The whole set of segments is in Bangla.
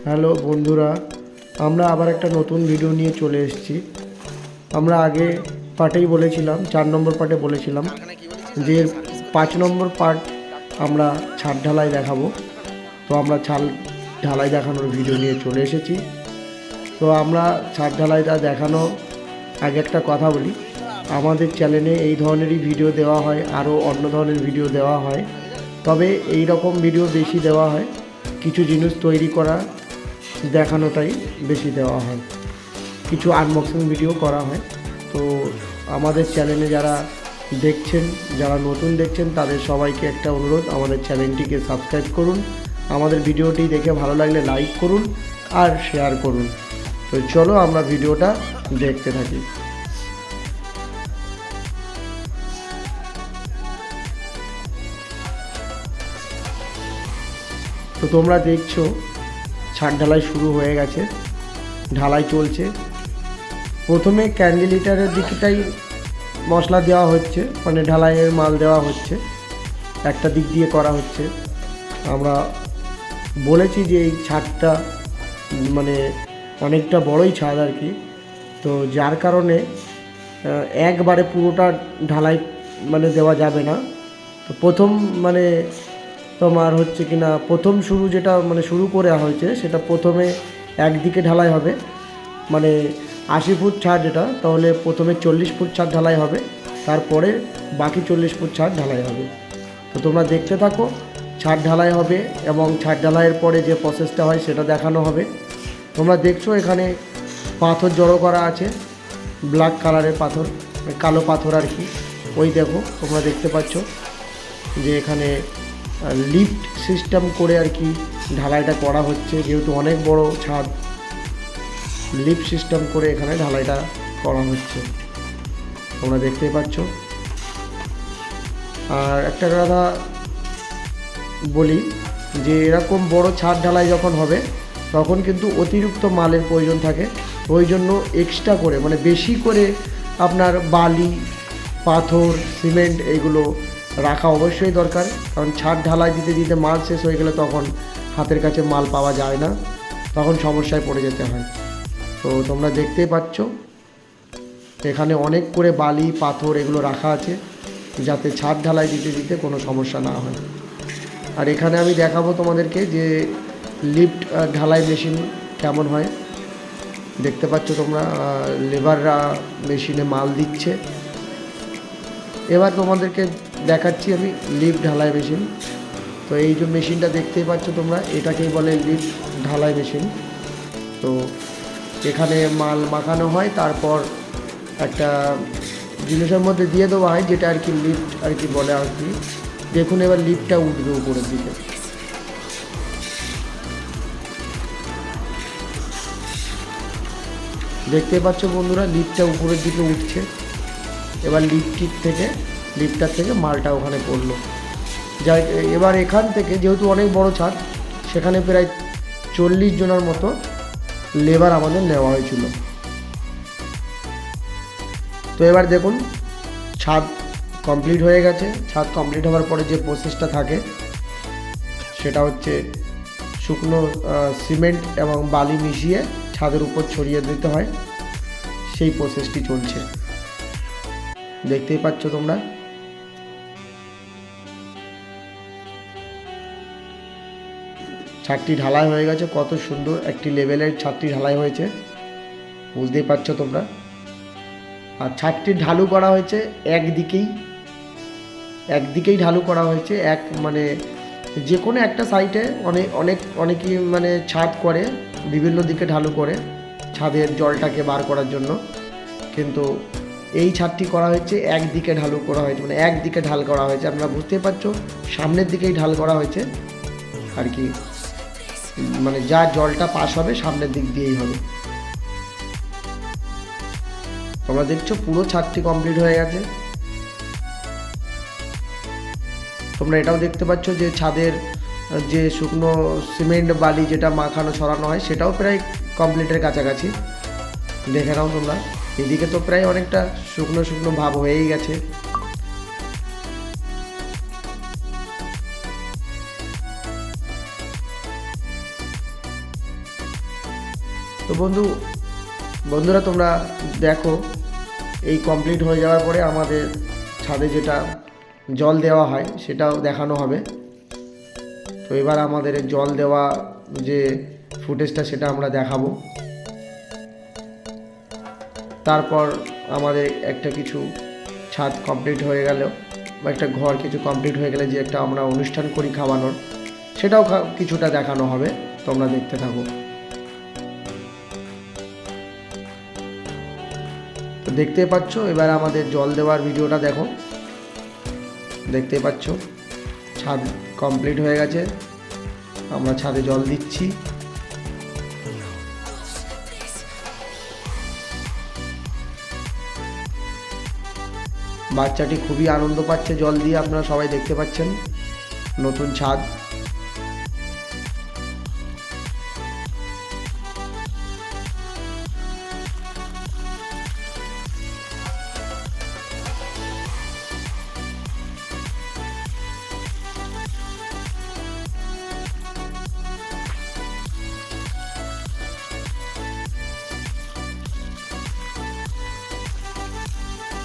হ্যালো বন্ধুরা, আমরা আবার একটা নতুন ভিডিও নিয়ে চলে এসেছি। আমরা আগে পার্টেই বলেছিলাম, 4 নম্বর পার্টে বলেছিলাম যে 5 নম্বর পার্ট আমরা ছাদ ঢালাই দেখাবো। তো আমরা ছাদ ঢালাই দেখানোর ভিডিও নিয়ে চলে এসেছি। তো আমরা ছাদ ঢালাইটা দেখানো আগে একটা কথা বলি, আমাদের চ্যানেলে এই ধরনেরই ভিডিও দেওয়া হয়, আরও অন্য ধরনের ভিডিও দেওয়া হয়, তবে এই রকম ভিডিও বেশি দেওয়া হয়, কিছু জিনিস তৈরি করা দেখানোটাই বেশি দেওয়া হয়, কিছু আনবক্সিং ভিডিও করা হয়। তো আমাদের চ্যানেলে যারা দেখছেন, যারা নতুন দেখছেন, তাদের সবাইকে একটা অনুরোধ, আমাদের চ্যানেলটিকে সাবস্ক্রাইব করুন, আমাদের ভিডিওটি দেখে ভালো লাগলে লাইক করুন আর শেয়ার করুন। তো চলো আমরা ভিডিওটা দেখতে থাকি। তো তোমরা দেখছো ছাদ ঢালাই শুরু হয়ে গেছে, ঢালাই চলছে। প্রথমে ক্যান্ডিলিটারের দিকটাই মশলা দেওয়া হচ্ছে, মানে ঢালাইয়ের মাল দেওয়া হচ্ছে, একটা দিক দিয়ে করা হচ্ছে। আমরা বলেছি যে এই ছাদটা মানে অনেকটা বড়ই ছাদ আর কি, তো যার কারণে একবারে পুরোটা ঢালাই মানে দেওয়া যাবে না। তো প্রথম মানে তোমার হচ্ছে কি না, প্রথম শুরু যেটা মানে শুরু করা হয়েছে সেটা প্রথমে একদিকে ঢালাই হবে, মানে 80 ফুট ছাদ যেটা, তাহলে প্রথমে 40 ফুট ছাদ ঢালাই হবে, তারপরে বাকি 40 ফুট ছাদ ঢালাই হবে। তো তোমরা দেখতে থাকো, ছাদ ঢালাই হবে এবং ছাদ ঢালাইয়ের পরে যে প্রসেসটা হয় সেটা দেখানো হবে। তোমরা দেখছো এখানে পাথর জড়ো করা আছে, ব্ল্যাক কালারের পাথর, কালো পাথর আর কি। ওই দেখো তোমরা দেখতে পাচ্ছ যে এখানে লিফট সিস্টেম করে আর কি ঢালাইটা করা হচ্ছে, যেহেতু অনেক বড় ছাদ, লিফট সিস্টেম করে এখানে ঢালাইটা করা হচ্ছে, তোমরা দেখতেই পাচ্ছ। আর একটা কথা বলি যে এরকম বড় ছাদ ঢালাই যখন হবে তখন কিন্তু অতিরিক্ত মালের প্রয়োজন থাকে, ওই জন্য এক্সট্রা করে মানে বেশি করে আপনার বালি, পাথর, সিমেন্ট এইগুলো রাখা অবশ্যই দরকার, কারণ ছাদ ঢালাই দিতে দিতে মাল শেষ হয়ে গেলে তখন হাতের কাছে মাল পাওয়া যায় না, তখন সমস্যায় পড়ে যেতে হয়। তো তোমরা দেখতেই পাচ্ছ এখানে অনেক করে বালি, পাথর এগুলো রাখা আছে, যাতে ছাদ ঢালাই দিতে দিতে কোনো সমস্যা না হয়। আর এখানে আমি দেখাবো তোমাদেরকে যে লিফট ঢালাই মেশিন কেমন হয়। দেখতে পাচ্ছ তোমরা লেবাররা মেশিনে মাল দিচ্ছে। এবার তোমাদেরকে দেখাচ্ছি আমি লিফট ঢালাই মেশিন। তো এই যে মেশিনটা দেখতেই পাচ্ছ তোমরা, এটাকেই বলে লিফট ঢালাই মেশিন। তো এখানে মাল মাখানো হয়, তারপর একটা জিনিসের মধ্যে দিয়ে দেওয়া হয়, যেটা আর কি লিফট আর কি বলে আর কি। দেখুন এবার লিফটটা উঠবে উপরের দিকে, দেখতে পাচ্ছ বন্ধুরা, লিফটটা উপরের দিকে উঠছে। এবার লিফটটার থেকে মালটা ওখানে পড়লো। যাই, এবার এখান থেকে যেহেতু অনেক বড় ছাদ, সেখানে প্রায় 40 জনের মতো লেবার আমাদের নেওয়া হয়েছিল। তো এবার দেখুন ছাদ কমপ্লিট হয়ে গেছে। ছাদ কমপ্লিট হওয়ার পরে যে প্রসেসটা থাকে সেটা হচ্ছে শুকনো সিমেন্ট এবং বালি মিশিয়ে ছাদের উপর ছড়িয়ে দিতে হয়, সেই প্রসেসটি চলছে, দেখতেই পাচ্ছ তোমরা। ছাদটি ঢালাই হয়ে গেছে, কত সুন্দর একটি লেভেলের ছাদটি ঢালাই হয়েছে, বুঝতেই পারছো তোমরা। আর ছাদটি ঢালু করা হয়েছে একদিকেই ঢালু করা হয়েছে, এক মানে যে কোনো একটা সাইডে অনেকেই মানে ছাদ করে বিভিন্ন দিকে ঢালু করে ছাদের জলটাকে বার করার জন্য, কিন্তু এই ছাদটি করা হয়েছে একদিকে ঢালু করা হয়েছে, মানে একদিকে ঢাল করা হয়েছে। আপনারা বুঝতেই পারছো সামনের দিকেই ঢাল করা হয়েছে আর কি, মানে যা জলটা পাস হবে সামনের দিক দিয়েই হবে। তোমরা দেখছো পুরো ছাদটি কমপ্লিট হয়ে গেছে। তোমরা এটাও দেখতে পাচ্ছ যে ছাদের যে শুকনো সিমেন্ট বালি যেটা মাখানো ছড়ানো হয় সেটাও প্রায় কমপ্লিটের কাছাকাছি, দেখে নাও তোমরা। এদিকে তো প্রায় অনেকটা শুকনো শুকনো ভাব হয়েই গেছে। তো বন্ধুরা তোমরা দেখো, এই কমপ্লিট হয়ে যাওয়ার পরে আমাদের ছাদে যেটা জল দেওয়া হয় সেটাও দেখানো হবে। তো এবার আমাদের জল দেওয়া যে ফুটেজটা সেটা আমরা দেখাবো। তারপর আমাদের একটা কিছু ছাদ কমপ্লিট হয়ে গেল বা একটা ঘর কিছু কমপ্লিট হয়ে গেলে যে একটা আমরা অনুষ্ঠান করি খাওয়ানোর, সেটাও কিছুটা দেখানো হবে, তোমরা দেখতে থাকো। তো দেখতে পাচ্ছ এবার আমাদের জল দেওয়ার ভিডিওটা দেখো। দেখতে পাচ্ছ ছাদ কমপ্লিট হয়ে গেছে, আমরা ছাদে জল দিচ্ছি। বাচ্চাটি খুবই আনন্দ পাচ্ছে জল দিয়ে, আপনারা সবাই দেখতে পাচ্ছেন নতুন ছাদ।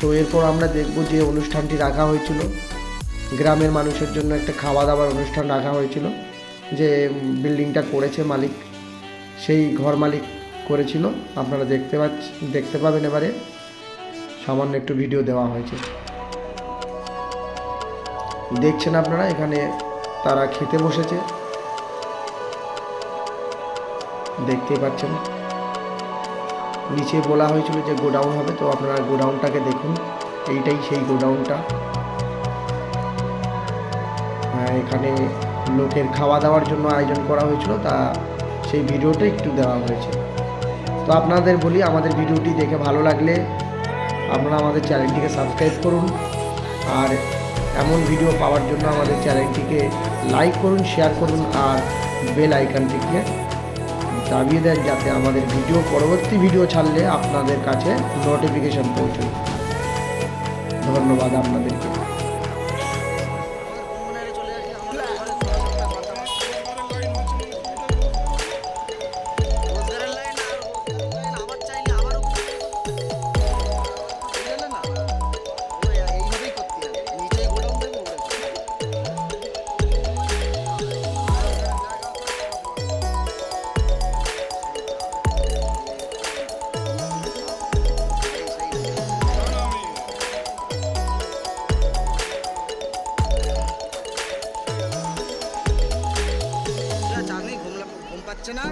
তো এরপর আমরা দেখব যে অনুষ্ঠানটি রাখা হয়েছিল গ্রামের মানুষের জন্য, একটা খাওয়া দাওয়ার অনুষ্ঠান রাখা হয়েছিল। যে বিল্ডিংটা করেছে মালিক, সেই ঘর মালিক করেছিল, আপনারা দেখতে পাবেন। এবারে সামান্য একটু ভিডিও দেওয়া হয়েছে, দেখছেন আপনারা। এখানে তারা খেতে বসেছে, দেখতে পাচ্ছেন। নিচে বলা হয়েছিল যে গোডাউন হবে, তো আপনারা গোডাউনটাকে দেখুন, এইটাই সেই গোডাউনটা। এখানে লোকের খাওয়া দাওয়ার জন্য আয়োজন করা হয়েছিল, তা সেই ভিডিওটা একটু দেওয়া হয়েছে। তো আপনাদের বলি, আমাদের ভিডিওটি দেখে ভালো লাগলে আপনারা আমাদের চ্যানেলটিকে সাবস্ক্রাইব করুন, আর এমন ভিডিও পাওয়ার জন্য আমাদের চ্যানেলটিকে লাইক করুন, শেয়ার করুন, আর বেল আইকনটিকে দাবিয়ে দেন, যাতে আমাদের পরবর্তী ভিডিও ছাড়লে আপনাদের কাছে নোটিফিকেশন পৌঁছায়। ধন্যবাদ আপনাদেরকে। ঘুম পাচ্ছে না।